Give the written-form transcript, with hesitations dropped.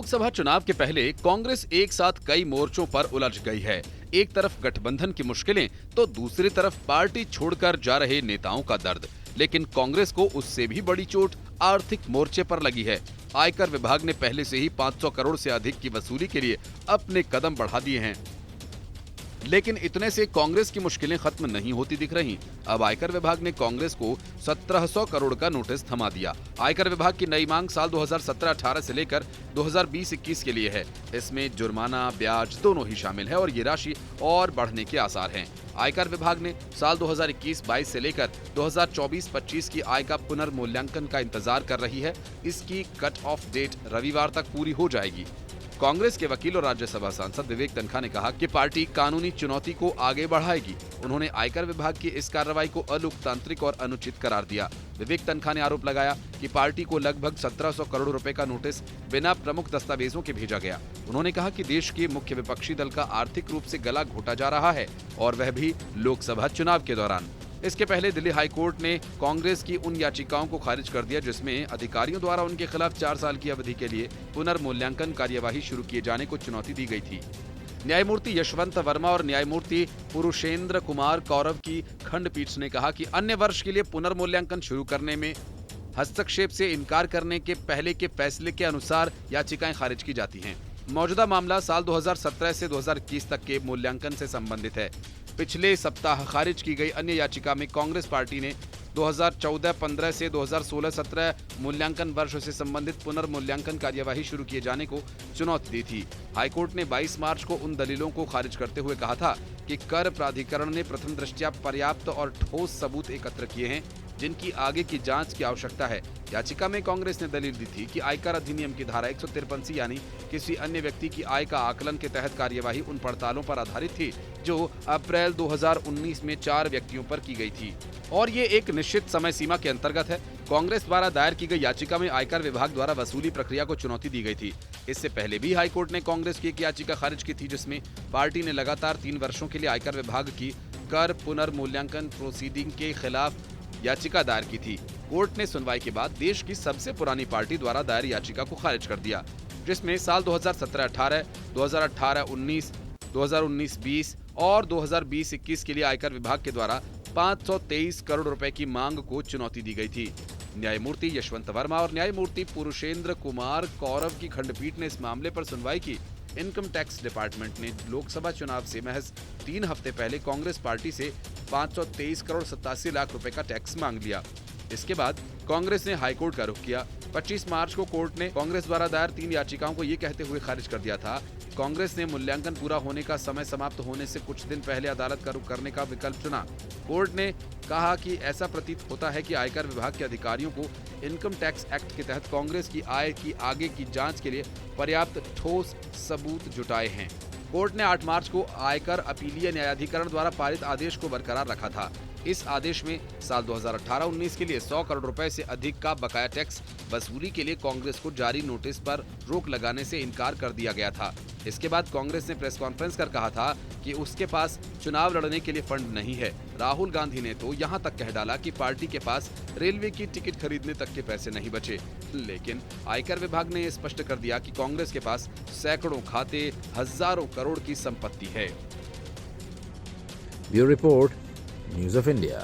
लोकसभा चुनाव के पहले कांग्रेस एक साथ कई मोर्चों पर उलझ गई है। एक तरफ गठबंधन की मुश्किलें तो दूसरी तरफ पार्टी छोड़कर जा रहे नेताओं का दर्द। लेकिन कांग्रेस को उससे भी बड़ी चोट आर्थिक मोर्चे पर लगी है। आयकर विभाग ने पहले से ही 500 करोड़ से अधिक की वसूली के लिए अपने कदम बढ़ा दिए हैं। लेकिन इतने से कांग्रेस की मुश्किलें खत्म नहीं होती दिख रही। अब आयकर विभाग ने कांग्रेस को 1700 करोड़ का नोटिस थमा दिया। आयकर विभाग की नई मांग साल 2017-18 से लेकर 2020-21 के लिए है। इसमें जुर्माना, ब्याज दोनों ही शामिल है और ये राशि और बढ़ने के आसार हैं। आयकर विभाग ने साल 2021-22 से लेकर 2024-25 की आय का पुनर्मूल्यांकन का इंतजार कर रही है। इसकी कट ऑफ डेट रविवार तक पूरी हो जाएगी। कांग्रेस के वकील और राज्यसभा सांसद विवेक तनखा ने कहा कि पार्टी कानूनी चुनौती को आगे बढ़ाएगी। उन्होंने आयकर विभाग की इस कार्रवाई को अलोकतांत्रिक और अनुचित करार दिया। विवेक तनखा ने आरोप लगाया कि पार्टी को लगभग 1700 करोड़ रुपए का नोटिस बिना प्रमुख दस्तावेजों के भेजा गया। उन्होंने कहा कि देश के मुख्य विपक्षी दल का आर्थिक रूप से गला घोटा जा रहा है और वह भी लोकसभा चुनाव के दौरान। इसके पहले दिल्ली हाई कोर्ट ने कांग्रेस की उन याचिकाओं को खारिज कर दिया जिसमें अधिकारियों द्वारा उनके खिलाफ 4 साल की अवधि के लिए पुनर्मूल्यांकन कार्यवाही शुरू किए जाने को चुनौती दी गई थी। न्यायमूर्ति यशवंत वर्मा और न्यायमूर्ति पुरुषेंद्र कुमार कौरव की खंडपीठ ने कहा कि अन्य वर्ष के लिए पुनर्मूल्यांकन शुरू करने में हस्तक्षेप से इनकार करने के पहले के फैसले के अनुसार याचिकाएं खारिज की जाती हैं। मौजूदा मामला साल 2017 से 2021 तक के मूल्यांकन से संबंधित है। पिछले सप्ताह खारिज की गई अन्य याचिका में कांग्रेस पार्टी ने 2014-15 से 2016-17 मूल्यांकन वर्ष से संबंधित पुनर्मूल्यांकन कार्यवाही शुरू किए जाने को चुनौती दी थी। हाईकोर्ट ने 22 मार्च को उन दलीलों को खारिज करते हुए कहा था कि कर प्राधिकरण ने प्रथम दृष्टया पर्याप्त और ठोस सबूत एकत्र किए हैं जिनकी आगे की जांच की आवश्यकता है। याचिका में कांग्रेस ने दलील दी थी कि आयकर अधिनियम की धारा 153 सी यानी किसी अन्य व्यक्ति की आय का आकलन के तहत कार्यवाही उन पड़तालों पर आधारित थी जो अप्रैल 2019 में 4 व्यक्तियों पर की गई थी और ये एक निश्चित समय सीमा के अंतर्गत है। कांग्रेस द्वारा दायर की गई याचिका में आयकर विभाग द्वारा वसूली प्रक्रिया को चुनौती दी गई थी। इससे पहले भी हाईकोर्ट ने कांग्रेस की एक याचिका खारिज की थी जिसमें पार्टी ने लगातार 3 वर्षों के लिए आयकर विभाग की कर पुनर्मूल्यांकन प्रोसीडिंग के खिलाफ याचिका दायर की थी। कोर्ट ने सुनवाई के बाद देश की सबसे पुरानी पार्टी द्वारा दायर याचिका को खारिज कर दिया जिसमें साल 2017-18, 2018-19, 2019-20 और 2020-21 के लिए आयकर विभाग के द्वारा 523 करोड़ रुपए की मांग को चुनौती दी गई थी। न्यायमूर्ति यशवंत वर्मा और न्यायमूर्ति पुरुषेंद्र कुमार कौरव की खंडपीठ ने इस मामले पर सुनवाई की। इनकम टैक्स डिपार्टमेंट ने लोकसभा चुनाव से महज 3 हफ्ते पहले कांग्रेस पार्टी से 523 करोड़ 87 लाख रुपए का टैक्स मांग लिया। इसके बाद कांग्रेस ने हाईकोर्ट का रुख किया। 25 मार्च को कोर्ट ने कांग्रेस द्वारा दायर 3 याचिकाओं को ये कहते हुए खारिज कर दिया था। कांग्रेस ने मूल्यांकन पूरा होने का समय समाप्त होने से कुछ दिन पहले अदालत का रुख करने का विकल्प चुना। कोर्ट ने कहा कि ऐसा प्रतीत होता है कि आयकर विभाग के अधिकारियों को इनकम टैक्स एक्ट के तहत कांग्रेस की आय की आगे की जांच के लिए पर्याप्त ठोस सबूत जुटाए हैं। कोर्ट ने 8 मार्च को आयकर अपीलीय न्यायाधिकरण द्वारा पारित आदेश को बरकरार रखा था। इस आदेश में साल 2018-19 के लिए 100 करोड़ रुपए से अधिक का बकाया टैक्स वसूली के लिए कांग्रेस को जारी नोटिस पर रोक लगाने से इनकार कर दिया गया था। इसके बाद कांग्रेस ने प्रेस कॉन्फ्रेंस कर कहा था कि उसके पास चुनाव लड़ने के लिए फंड नहीं है। राहुल गांधी ने तो यहां तक कह डाला कि पार्टी के पास रेलवे की टिकट खरीदने तक के पैसे नहीं बचे। लेकिन आयकर विभाग ने स्पष्ट कर दिया कि कांग्रेस के पास सैकड़ों खाते, हजारों करोड़ की संपत्ति है। Bureau report, news of India.